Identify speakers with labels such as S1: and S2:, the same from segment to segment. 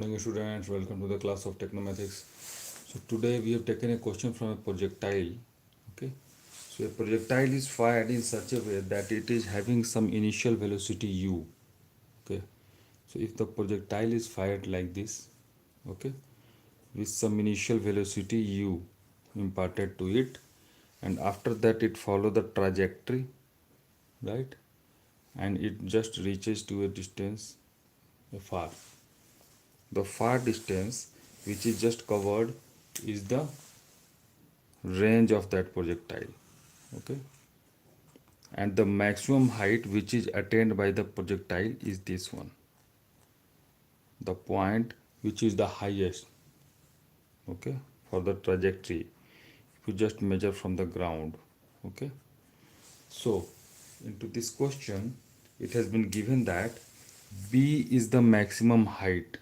S1: Morning students, welcome to the class of Technomaths. So today we have taken a question from a projectile. Okay, so a projectile is fired in such a way that it is having some initial velocity u. Okay, so if the projectile is fired like this, okay, with some initial velocity u imparted to it, and after that it follow the trajectory, right, and it just reaches to a distance far. The far distance which is just covered is the range of that projectile, okay, and the maximum height which is attained by the projectile is this one, the point which is the highest, okay, for the trajectory if you just measure from the ground. Okay, so into this question it has been given that b is the maximum height,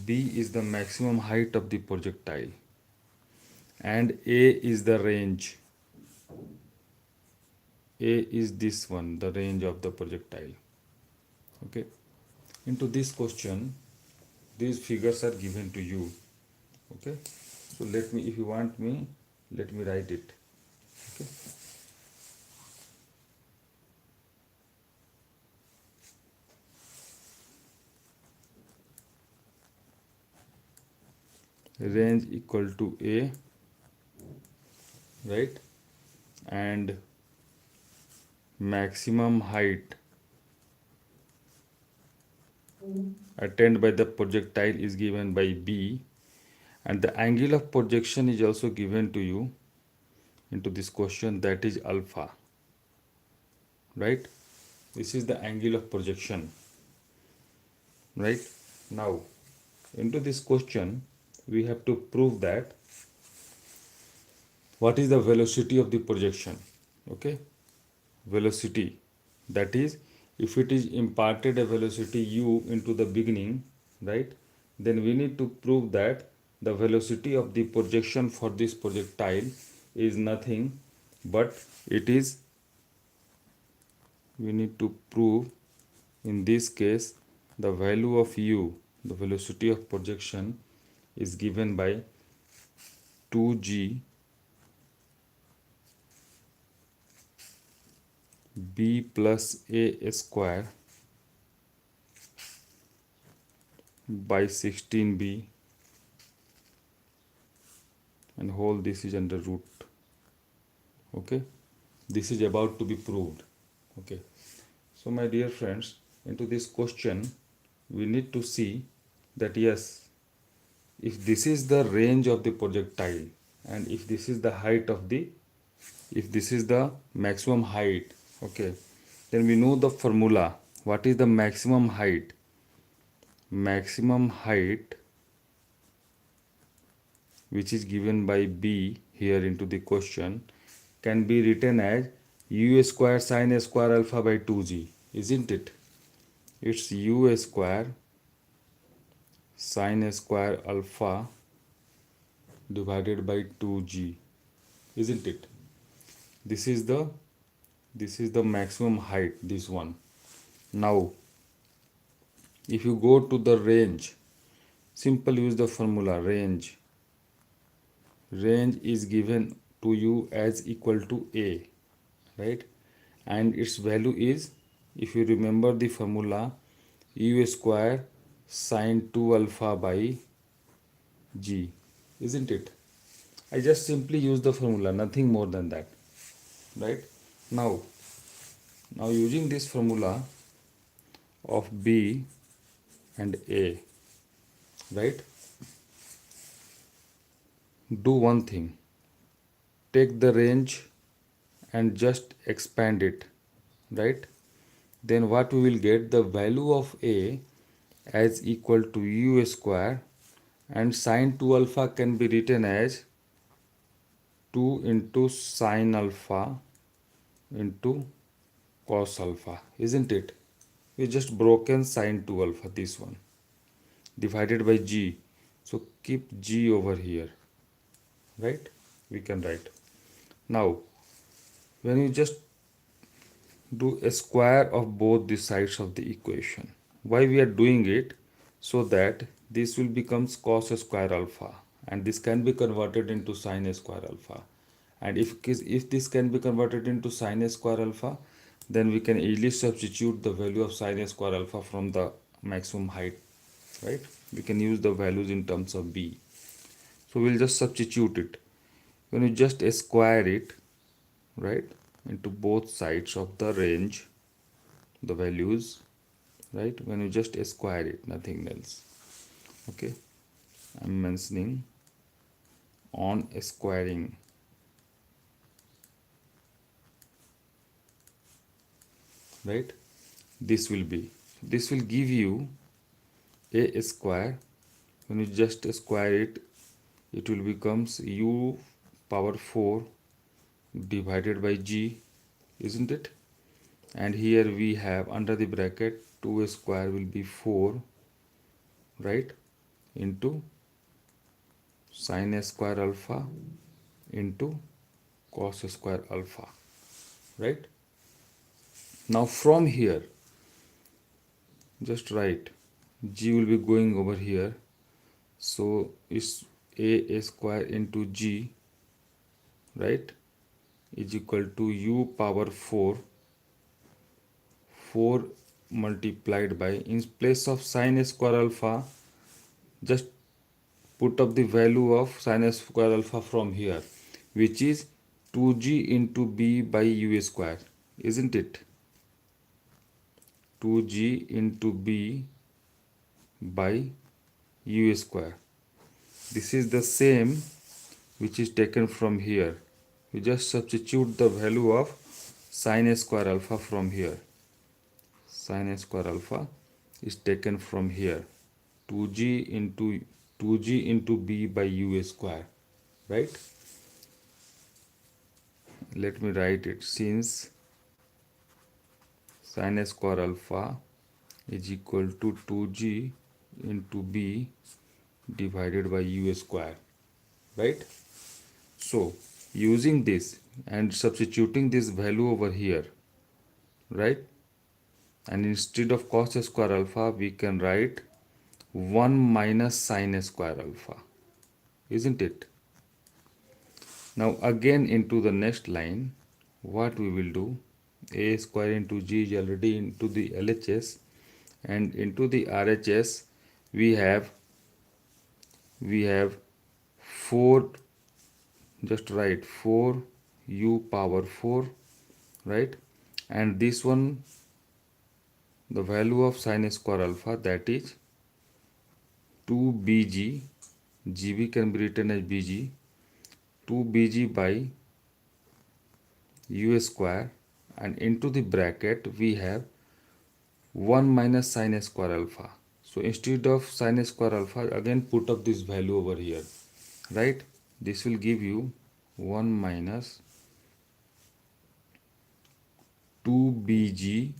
S1: b is the maximum height of the projectile, and a is the range. A is this one, the range of the projectile. Okay, into this question these figures are given to you. Okay, so let me, if you want me, let me write it. Okay, range equal to a, right, and maximum height attained by the projectile is given by b, and the angle of projection is also given to you into this question, that is alpha, right. This is the angle of projection, right. Now into this question we have to prove that what is the velocity of the projection. Okay, velocity, that is, if it is imparted a velocity u into the beginning, right, then we need to prove that the velocity of the projection for this projectile is nothing but it is, we need to prove in this case the value of u, the velocity of projection, is given by 2g b plus a square by 16b, and whole this is under root. Okay, this is about to be proved. Okay, so my dear friends, into this question we need to see that yes, if this is the range of the projectile and if this is the height of the, if this is the maximum height, okay, then we know the formula. What is the maximum height? Maximum height, which is given by b here into the question, can be written as u square sine square alpha by 2g, isn't it? It's u square sine square alpha divided by 2g, isn't it? This is the maximum height, this one. Now if you go to the range, simple use the formula range. Range is given to you as equal to a, right, and its value is, if you remember the formula, u square sine 2 alpha by g, isn't it? I just simply use the formula, nothing more than that, right. Now using this formula of b and a, right, do one thing, take the range and just expand it, right, then what we will get, the value of a as equal to u square, and sine 2 alpha can be written as 2 into sine alpha into cos alpha, isn't it? We just broken sine 2 alpha, this one, divided by g, so keep g over here, right, we can write. Now when you just do a square of both the sides of the equation, why we are doing it, so that this will becomes cos square alpha, and this can be converted into sin square alpha. And if this can be converted into sin square alpha, then we can easily substitute the value of sin square alpha from the maximum height, right? We can use the values in terms of b. So we'll just substitute it. When you just square it, right, into both sides of the range, the values, right, when you just square it, nothing else. Okay, I'm mentioning on squaring, right, this will give you a square. When you just square it, it will becomes u power 4 divided by g, isn't it? And here we have under the bracket 2 square will be 4, right, into sin square alpha into cos square alpha, right? Now from here, just write g will be going over here, so it's a square into g, right, is equal to u power 4 multiplied by, in place of sin square alpha, just put up the value of sin square alpha from here, which is 2g into b by u square, isn't it? 2g into b by u square. This is the same which is taken from here. We just substitute the value of sin square alpha from here. Sin square alpha is taken from here. 2g into b by u square, right? Let me write it. Since sin square alpha is equal to 2g into b divided by u square, right? So using this and substituting this value over here, right, and instead of cos square alpha we can write 1 minus sin square alpha, isn't it? Now again into the next line, what we will do, a square into g is already into the LHS, and into the RHS we have 4, just write 4 u power 4, right, and this one, the value of sin square alpha, that is 2bg, gb can be written as bg, 2bg by u square, and into the bracket we have 1 minus sin square alpha. So instead of sin square alpha, again put up this value over here, right? This will give you 1 minus 2bg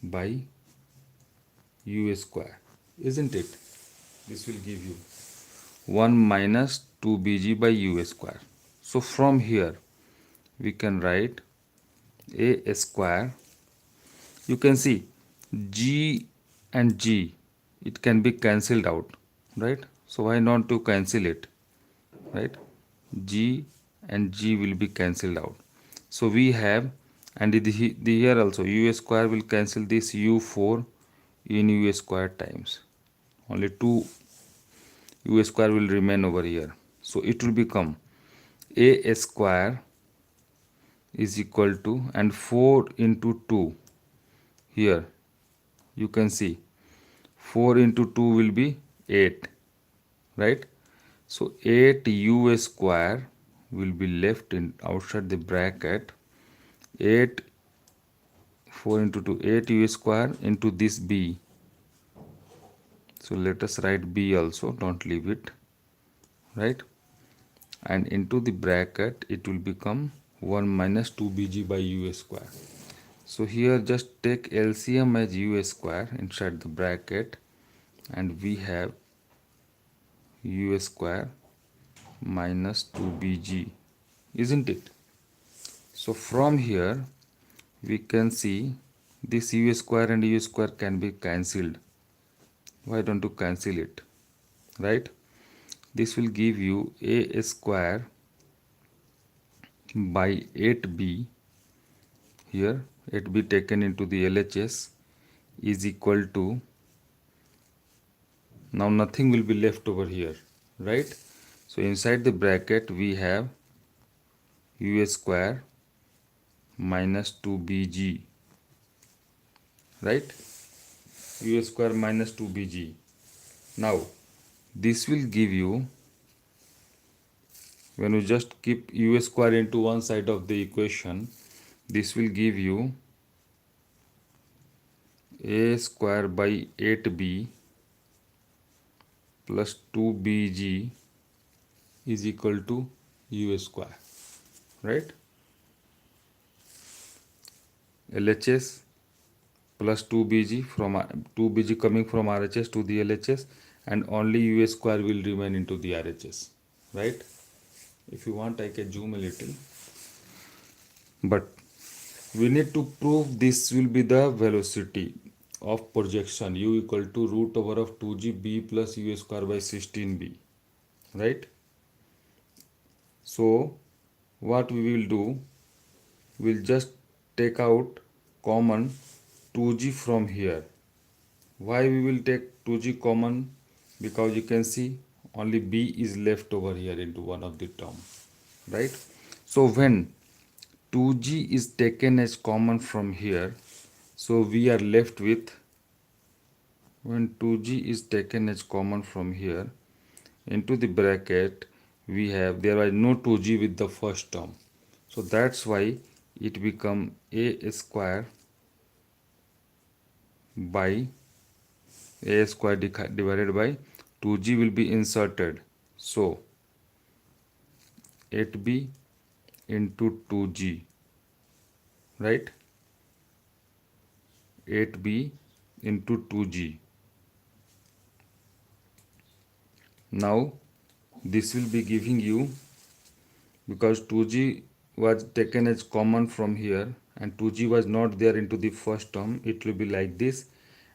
S1: by u square, isn't it? This will give you 1 minus 2bg by u square. So from here we can write a square. You can see g and g, it can be cancelled out, right? So why not to cancel it, right? G and g will be cancelled out. So we have, and here also u square will cancel this u4 in u square times. Only 2 u square will remain over here. So it will become a square is equal to, and 4 into 2, here you can see 4 into 2 will be 8, right? So 8 u square will be left in outside the bracket. 8 4 into 2, 8 u square into this b. So let us write b also, don't leave it, right? And into the bracket it will become 1 minus 2bg by u square. So here just take LCM as u square inside the bracket, and we have u square minus 2bg, isn't it? So from here we can see this u square and u square can be cancelled, Why don't you cancel it, right? This will give you a square by 8b, here 8b taken into the LHS, is equal to, now nothing will be left over here, right? So inside the bracket we have u square minus 2bg, right? u square minus 2bg. Now this will give you, when you just keep u square into one side of the equation, this will give you a square by 8b plus 2bg is equal to u square, right? LHS plus 2bg, from 2bg coming from RHS to the LHS, and only u square will remain into the RHS, right? If you want I can zoom a little, but we need to prove this will be the velocity of projection u equal to root over of 2g b plus u square by 16b, right? So what we will do, we'll just take out common 2g from here. Why we will take 2g common? Because you can see only b is left over here into one of the term, right? So when 2g is taken as common from here, so we are left with, when 2g is taken as common from here into the bracket, we have, there was no 2g with the first term, so that's why it become a square by a square divided by 2g will be inserted, so 8b into 2g, right? 8b into 2g. Now this will be giving you, because 2g was taken as common from here and 2g was not there into the first term, it will be like this,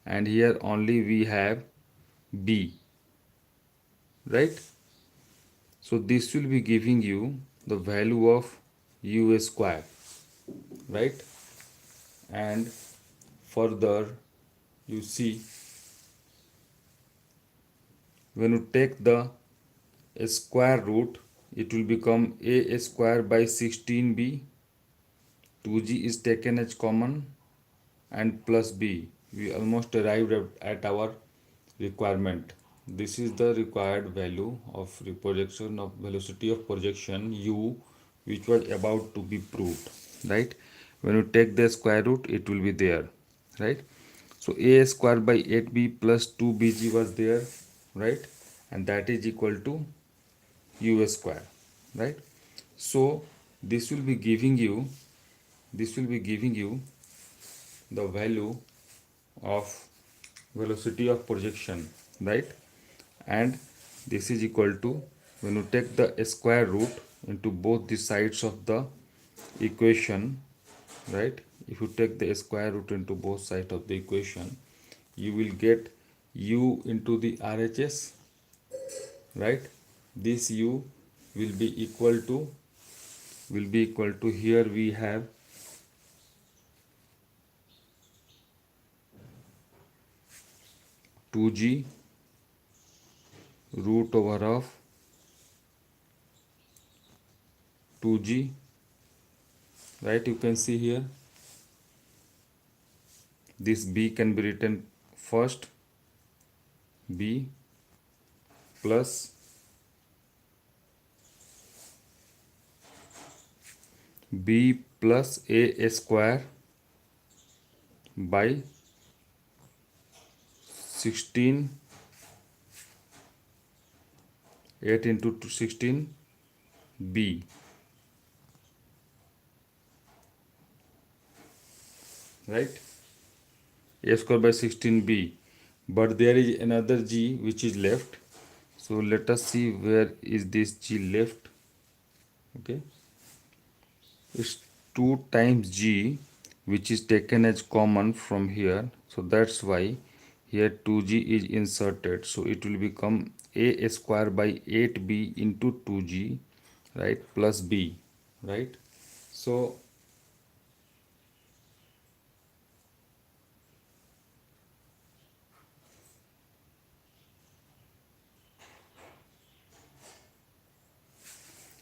S1: and here only we have b, right? So this will be giving you the value of u square, right? And further you see, when you take the square root, it will become a square by 16b, 2g is taken as common, and plus b. We almost arrived at our requirement. This is the required value of projection of velocity of projection u, which was about to be proved, right? When you take the square root, it will be there, right? So a square by 8b plus 2bg was there, right? And that is equal to u square, right? So this will be giving you, the value of velocity of projection, right? And this is equal to, when you take the square root into both the sides of the equation, right? If you take the square root into both sides of the equation, you will get u into the RHS, right? This u will be equal to, here we have 2g root over of 2g, right? You can see here this b can be written first, b plus b plus a square by 16, 8 into 16 b, right? A square by 16b, but there is another g which is left, so let us see where is this g left. Okay, it's 2 times g which is taken as common from here, so that's why here 2g is inserted, so it will become a square by 8b into 2g, right, plus b, right. So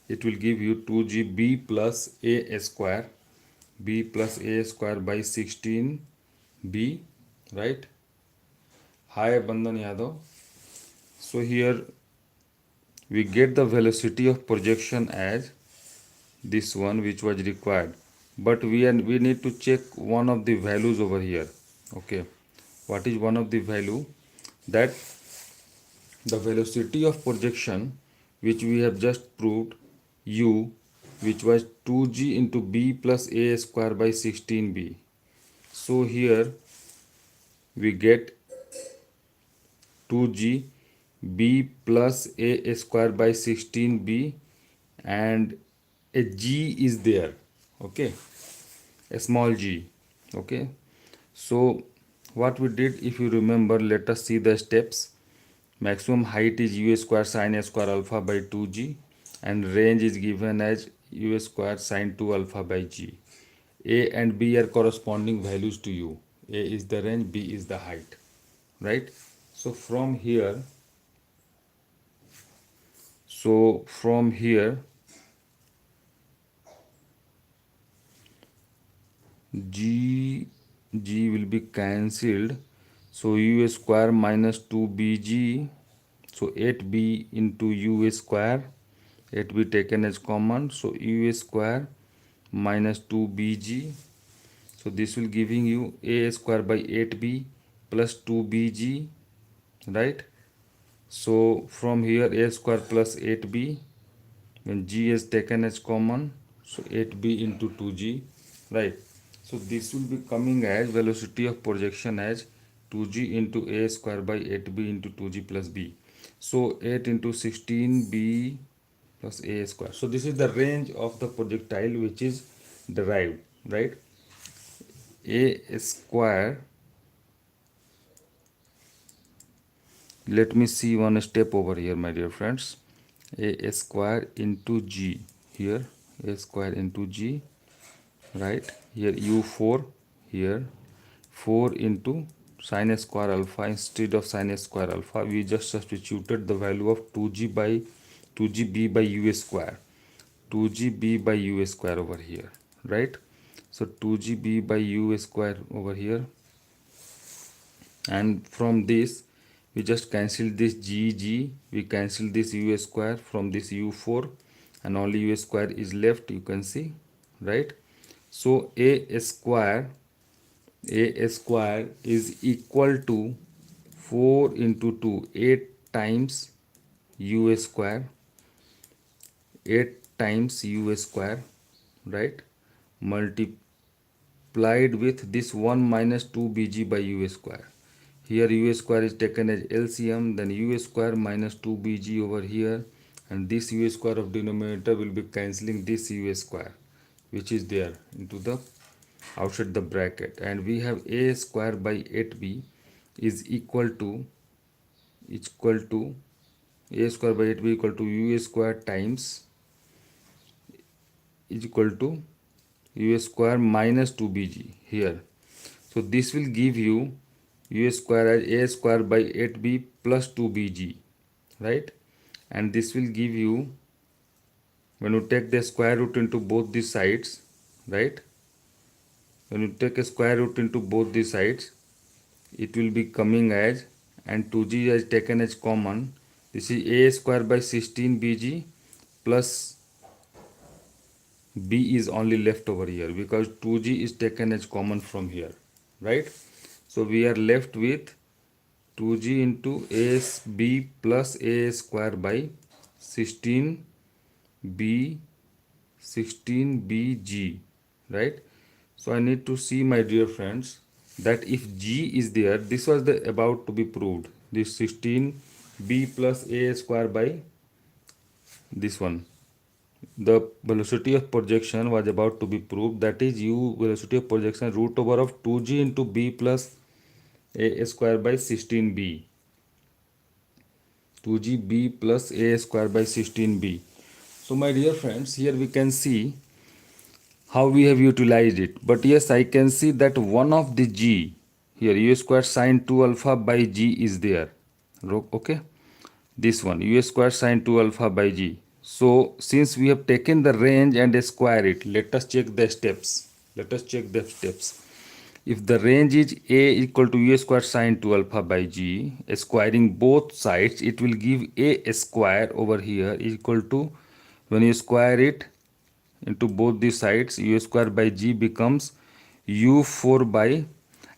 S1: it will give you 2gb plus a square, b plus a square by 16b, right. Hi Bandhan Yadav. So here we get the velocity of projection as this one which was required, but we need to check one of the values over here. Okay, what is one of the value? That the velocity of projection which we have just proved, u, which was 2g into b plus a square by 16b. So here we get 2g b plus a square by 16b, and a g is there. Okay, a small g. Okay, so what we did, if you remember, let us see the steps. Maximum height is u square sine a square alpha by 2g, and range is given as u square sine 2 alpha by g. A and b are corresponding values to u. A is the range, b is the height, right. So from here g will be cancelled, so u square minus 2bg, so 8b into u square, 8b taken as common, so u square minus 2bg, so this will giving you a square by 8b plus 2bg, right. So from here a square plus 8b, when g is taken as common, so 8b into 2g, right. So this will be coming as velocity of projection as 2g into a square by 8b into 2g plus b. So 8 into 16b plus a square. So this is the range of the projectile which is derived, right. A square, let me see one step over here, my dear friends. A square into g, here a square into g, right. Here u4, here 4 into sine square alpha. Instead of sine square alpha, we just substituted the value of 2g by 2gb by u square, 2gb by u square over here, right. So 2gb by u square over here, and from this we just cancel this g, we cancel this u square from this u4, and only u square is left, you can see, right. So a square is equal to 4 into 2, 8 times u square, 8 times u square, right, multiplied with this 1 minus 2bg by u square. Here u square is taken as LCM, then u square minus 2bg over here, and this u square of denominator will be cancelling this u square which is there into the outside the bracket, and we have a square by 8b is equal to a square by 8b equal to u square times is equal to u square minus 2bg here. So this will give you u square as a square by 8b plus 2bg, right, and this will give you, when you take the square root into both the sides, right, when you take a square root into both the sides, it will be coming as, and 2g is taken as common, this is a square by 16bg plus b is only left over here because 2g is taken as common from here, right. So we are left with 2g into b plus a square by 16bg, right. So I need to see, my dear friends, that if g is there, this was the about to be proved, this 16b plus a square by this one, the velocity of projection was about to be proved, that is u velocity of projection root over of 2g into b plus a square by 16b, 2gb plus a square by 16b. So my dear friends, here we can see how we have utilized it. But yes, I can see that one of the g here, u square sine 2 alpha by g is there. Okay, this one u square sine 2 alpha by g. So since we have taken the range and square it, let us check the steps. If the range is a equal to u square sine 2 alpha by g, squaring both sides, it will give a square over here equal to, when you square it into both the sides, u square by g becomes u4 by,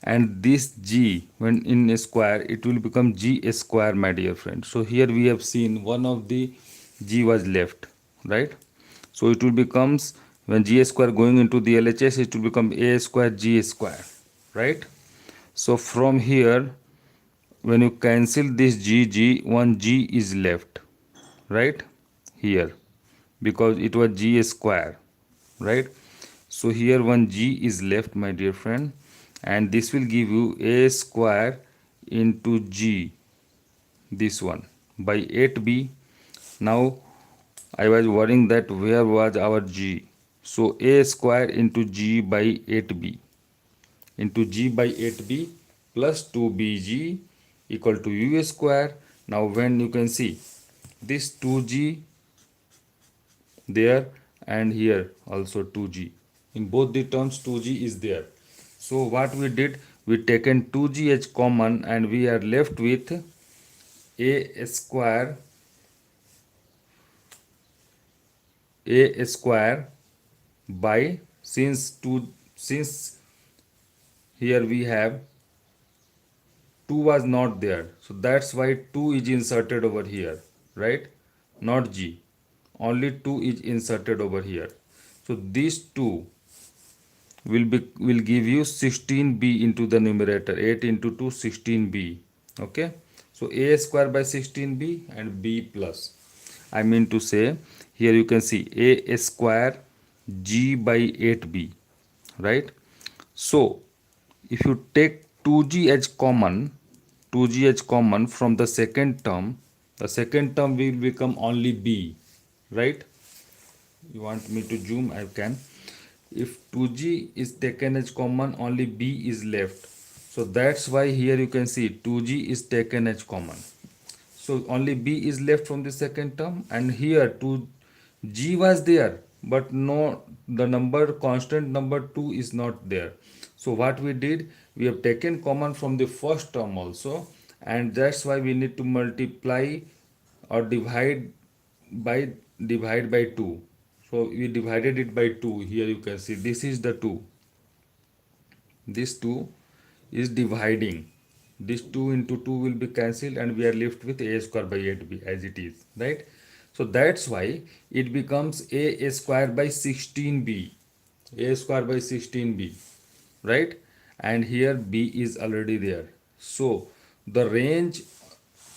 S1: and this g when in a square it will become g square, my dear friend. So here we have seen one of the g was left, right? So it will becomes, when g square going into the LHS, it will become a square g square, right? So from here, when you cancel this g, one g is left, right here, because it was g square, right? So here one g is left, my dear friend, and this will give you a square into g, this one, by 8b. Now I was worrying that where was our g. So a square into g by 8b, into g by 8b plus 2bg equal to u square. Now when you can see this 2g there, and here also 2g, in both the terms 2g is there. So what we did, we taken 2g as common, and we are left with a square, by, since here we have 2 was not there, so that's why 2 is inserted over here, right? Not g, only 2 is inserted over here. So these 2 will give you 16b into the numerator, 8 into 2 16b. Okay, so a square by 16b and b plus, I mean to say, here you can see a square g by 8b, right? So if you take 2g as common, from the second term, the second term will become only b, right? You want me to zoom, I can. If 2g is taken as common, only b is left. So that's why here you can see 2g is taken as common. So only b is left from the second term, and here 2g was there, but no, the number, constant number 2 is not there. So what we did, we have taken common from the first term also, and that's why we need to multiply or divide by 2. So we divided it by 2. Here you can see this is the 2. This 2 is dividing. This 2 into 2 will be cancelled, and we are left with a square by 8b as it is, right? So that's why it becomes a square by 16b. A square by 16b, right? And here b is already there. So the range,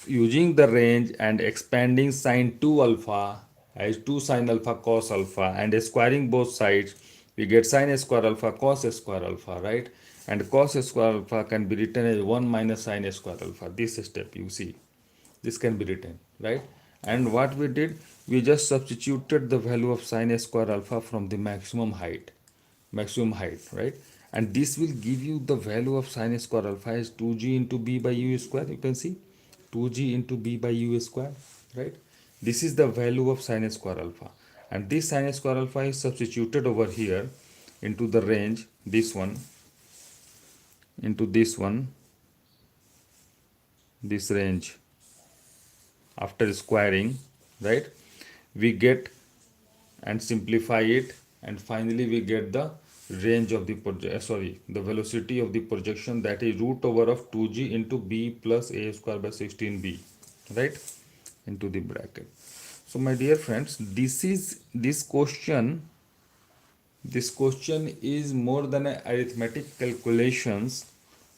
S1: using the range and expanding sine 2 alpha as 2 sine alpha cos alpha, and squaring both sides, we get sine square alpha cos square alpha, right? And cos square alpha can be written as 1 minus sine square alpha. This step you see, this can be written, right? And what we did, we just substituted the value of sine square alpha from the maximum height, right? And this will give you the value of sine square alpha as 2g into b by u square. You can see 2g into b by u square, right? This is the value of sine square alpha, and this sine square alpha is substituted over here into the range, this one, into this one, this range. After squaring, right, we get and simplify it, and finally we get the range of the the velocity of the projection, that is root over of 2g into b plus a square by 16b, right, into the bracket. So my dear friends, this question is more than a arithmetic calculations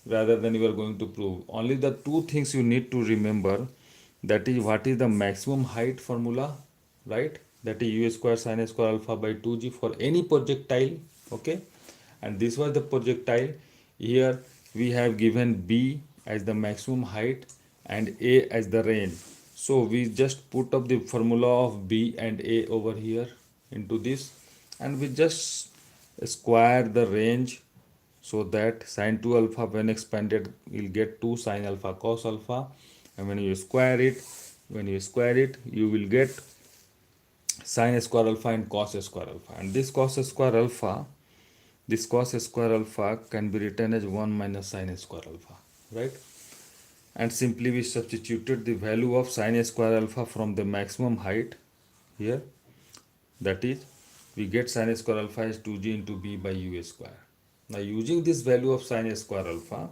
S1: rather than you are going to prove. Only the two things you need to remember, that is what is the maximum height formula, right? That is u square sine square alpha by 2g for any projectile, okay? And this was the projectile. Here we have given b as the maximum height and A as the range. So we just put up the formula of B and A over here into this, and we just square the range, so that sine 2 alpha when expanded will get 2 sine alpha cos alpha, and when you square it you will get sine square alpha and cos square alpha, and this cos square alpha can be written as 1 minus sine square alpha, right? And simply we substituted the value of sine square alpha from the maximum height here, that is, we get sine square alpha is 2g into b by u square. Now using this value of sine square alpha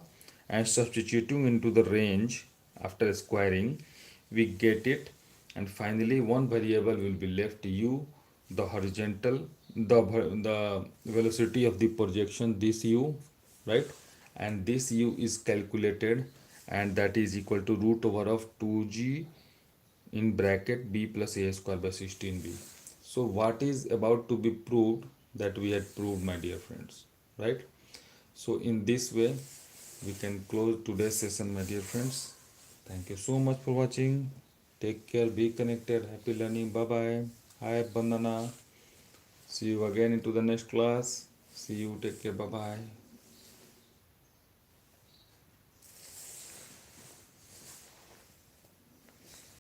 S1: and substituting into the range after squaring, we get it, and finally one variable will be left, u, the horizontal, the velocity of the projection, this u, right? And this u is calculated, and that is equal to root over of 2g in bracket b plus a square by 16b. So what is about to be proved, that we had proved, my dear friends, right? So in this way we can close today's session, my dear friends. Thank you so much for watching. Take care, be connected, happy learning, bye bye. Hi Bandana, see you again into the next class. See you, take care, bye bye.